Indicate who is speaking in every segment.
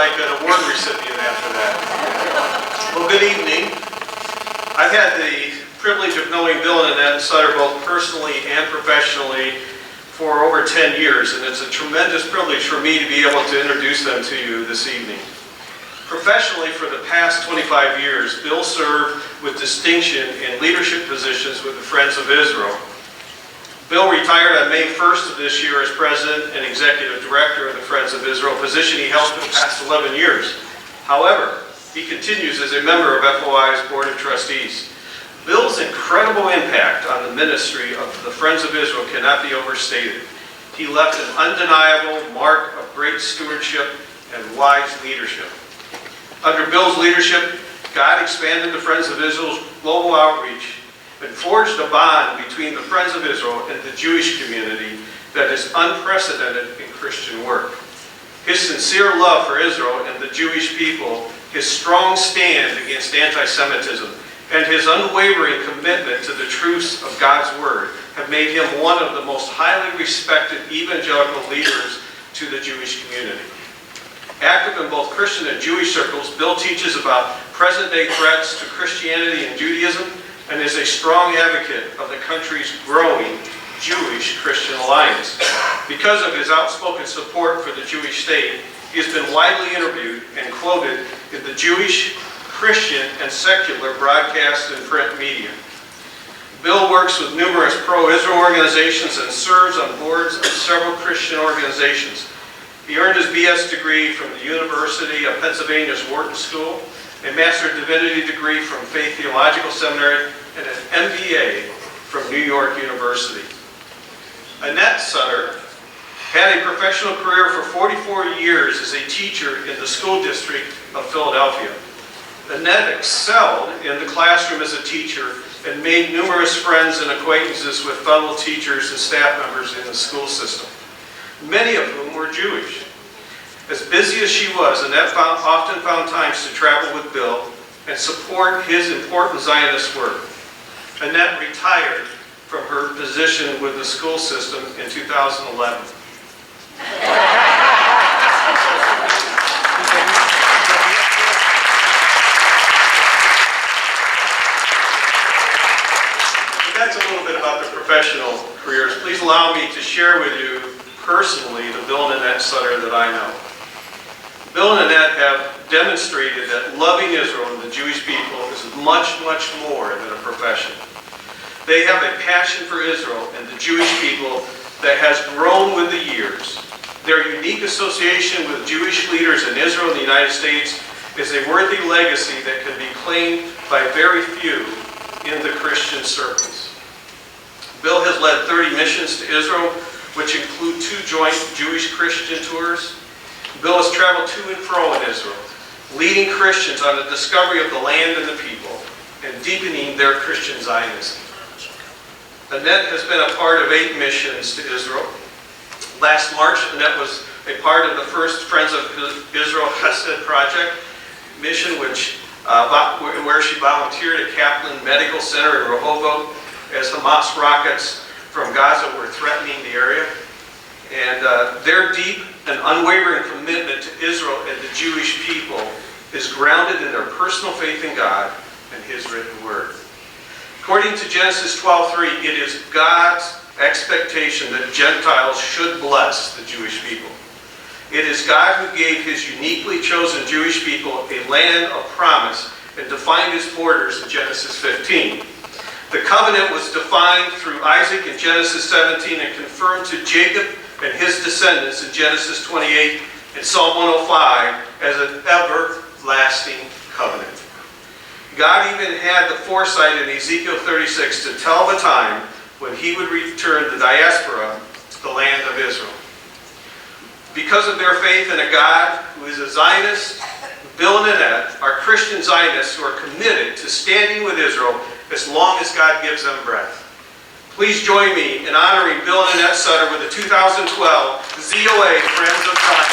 Speaker 1: like an award recipient after that. Well, good evening. I've had the privilege of knowing Bill and Annette Sutter both personally and professionally for over 10 years, and it's a tremendous privilege for me to be able to introduce them to you this evening. Professionally, for the past 25 years, Bill served with distinction in leadership positions with the Friends of Israel. Bill retired on May 1st of this year as President and Executive Director of the Friends of Israel, a position he held for the past 11 years. However, he continues as a member of FOI's Board of Trustees. Bill's incredible impact on the ministry of the Friends of Israel cannot be overstated. He left an undeniable mark of great stewardship and wise leadership. Under Bill's leadership, God expanded the Friends of Israel's global outreach and forged a bond between the Friends of Israel and the Jewish community that is unprecedented in Christian work. His sincere love for Israel and the Jewish people, his strong stand against anti-Semitism, and his unwavering commitment to the truths of God's Word have made him one of the most highly respected evangelical leaders to the Jewish community. Active in both Christian and Jewish circles, Bill teaches about present-day threats to Christianity and Judaism and is a strong advocate of the country's growing Jewish-Christian alliance. Because of his outspoken support for the Jewish state, he has been widely interviewed and quoted in the Jewish, Christian, and secular broadcast and print media. Bill works with numerous pro-Israel organizations and serves on boards of several Christian organizations. He earned his BS degree from the University of Pennsylvania's Wharton School, a Master of Divinity degree from Faith Theological Seminary, and an MBA from New York University. Annette Sutter had a professional career for 44 years as a teacher in the school district of Philadelphia. Annette excelled in the classroom as a teacher and made numerous friends and acquaintances with fellow teachers and staff members in the school system, many of whom were Jewish. As busy as she was, Annette often found times to travel with Bill and support his important Zionist work. Annette retired from her position with the school system in 2011. That's a little bit about their professional careers. Please allow me to share with you personally the Bill and Annette Sutter that I know. Bill and Annette have demonstrated that loving Israel and the Jewish people is much, much more than a profession. They have a passion for Israel and the Jewish people that has grown with the years. Their unique association with Jewish leaders in Israel and the United States is a worthy legacy that can be claimed by very few in the Christian circles. Bill has led 30 missions to Israel, which include 2 joint Jewish-Christian tours. Bill has traveled to and fro in Israel, leading Christians on the discovery of the land and the people, and deepening their Christian Zionism. Annette has been a part of 8 missions to Israel. Last March, Annette was a part of the first Friends of Israel Chesed Project mission, where she volunteered at Kaplan Medical Center in Rehovot as Hamas rockets from Gaza were threatening the area. And their deep and unwavering commitment to Israel and the Jewish people is grounded in their personal faith in God and His written word. According to Genesis 12:3, it is God's expectation that Gentiles should bless the Jewish people. It is God who gave His uniquely chosen Jewish people a land of promise and defined its borders in Genesis 15. The covenant was defined through Isaac in Genesis 17 and confirmed to Jacob and his descendants in Genesis 28 and Psalm 105 as an everlasting covenant. God even had the foresight in Ezekiel 36 to tell the time when He would return the diaspora to the land of Israel. Because of their faith in a God who is a Zionist, Bill and Annette are Christian Zionists who are committed to standing with Israel as long as God gives them breath. Please join me in honoring Bill and Annette Sutter with the 2012 ZOA Friends of God.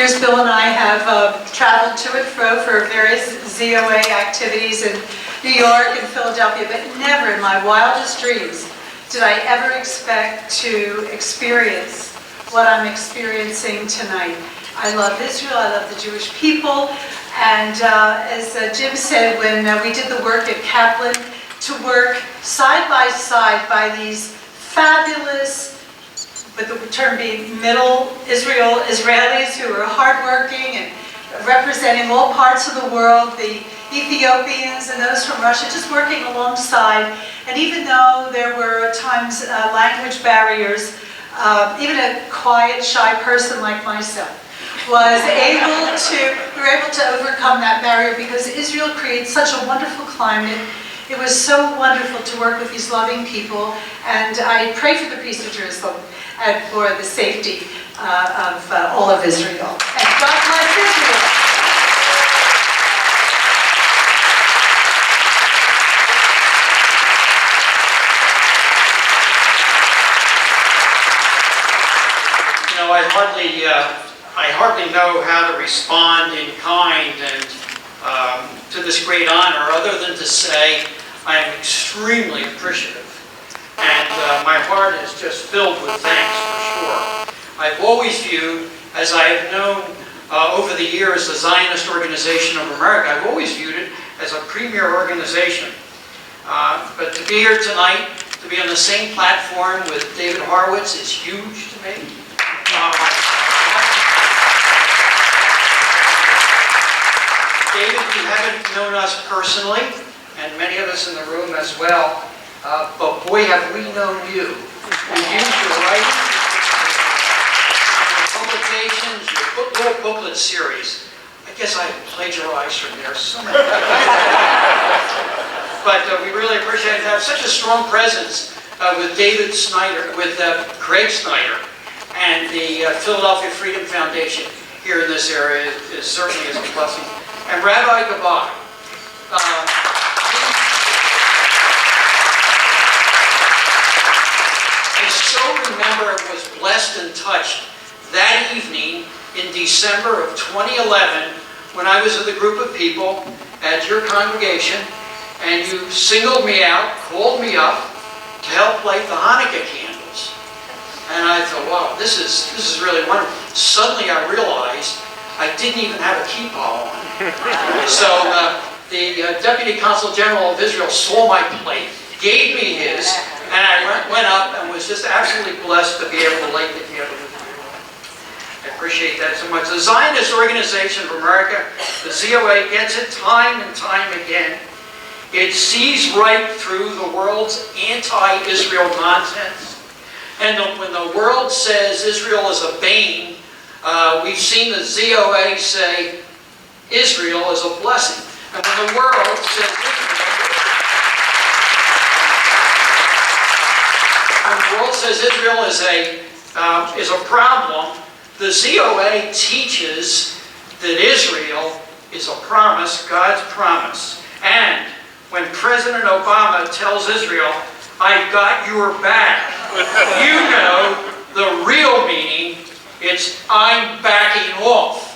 Speaker 2: years, Bill and I have traveled to and fro for various ZOA activities in New York and Philadelphia, but never in my wildest dreams did I ever expect to experience what I'm experiencing tonight. I love Israel, I love the Jewish people, and as Jim said, when we did the work at Kaplan, to work side by these fabulous, with the term being middle Israelis who are hardworking and representing all parts of the world, the Ethiopians and those from Russia, just working alongside. And even though there were at times language barriers, even a quiet, shy person like myself we were able to overcome that barrier, because Israel creates such a wonderful climate. It was so wonderful to work with these loving people, and I pray for the peace of Jerusalem and for the safety of all of Israel. And God bless Israel.
Speaker 3: You know, I hardly know how to respond in kind and to this great honor, other than to say I am extremely appreciative, and my heart is just filled with thanks for sure. I've always viewed, as I have known over the years, the Zionist Organization of America, I've always viewed it as a premier organization. But to be here tonight, to be on the same platform with David Horowitz is huge to me. David, you haven't known us personally, and many of us in the room as well, but boy, have we known you. You've used your writing, your publications, your little booklet series. I guess I plagiarized from there so many But we really appreciate to have such a strong presence with David Snyder, with Craig Snyder, and the Philadelphia Freedom Foundation here in this area is certainly a blessing. And Rabbi Gala, I so remember and was blessed and touched that evening in December of 2011 when I was with a group of people at your congregation, and you singled me out, called me up to help light the Hanukkah candles. And I thought, wow, this is really wonderful. Suddenly I realized I didn't even have a kippah on. So the Deputy Consul General of Israel saw my plate, gave me his, and I went up and was just absolutely blessed to be able to light the candle with you. I appreciate that so much. The Zionist Organization of America, the ZOA, gets it time and time again. It sees right through the world's anti-Israel nonsense. And when the world says Israel is a bane, we've seen the ZOA say Israel is a blessing. And when the world says Israel is a problem, the ZOA teaches that Israel is a promise, God's promise. And when President Obama tells Israel, "I've got your back," you know the real meaning. It's, "I'm backing off."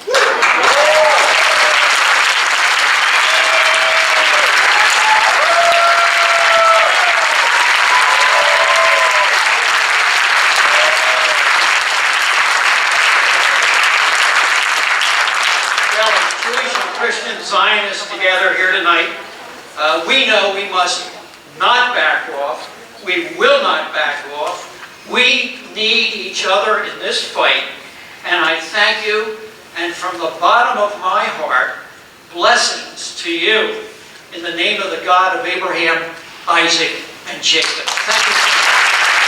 Speaker 3: Well, Jewish and Christian Zionists together here tonight, we know we must not back off. We will not back off. We need each other in this fight. And I thank you, and from the bottom of my heart, blessings to you in the name of the God of Abraham, Isaac, and Jacob. Thank you so much.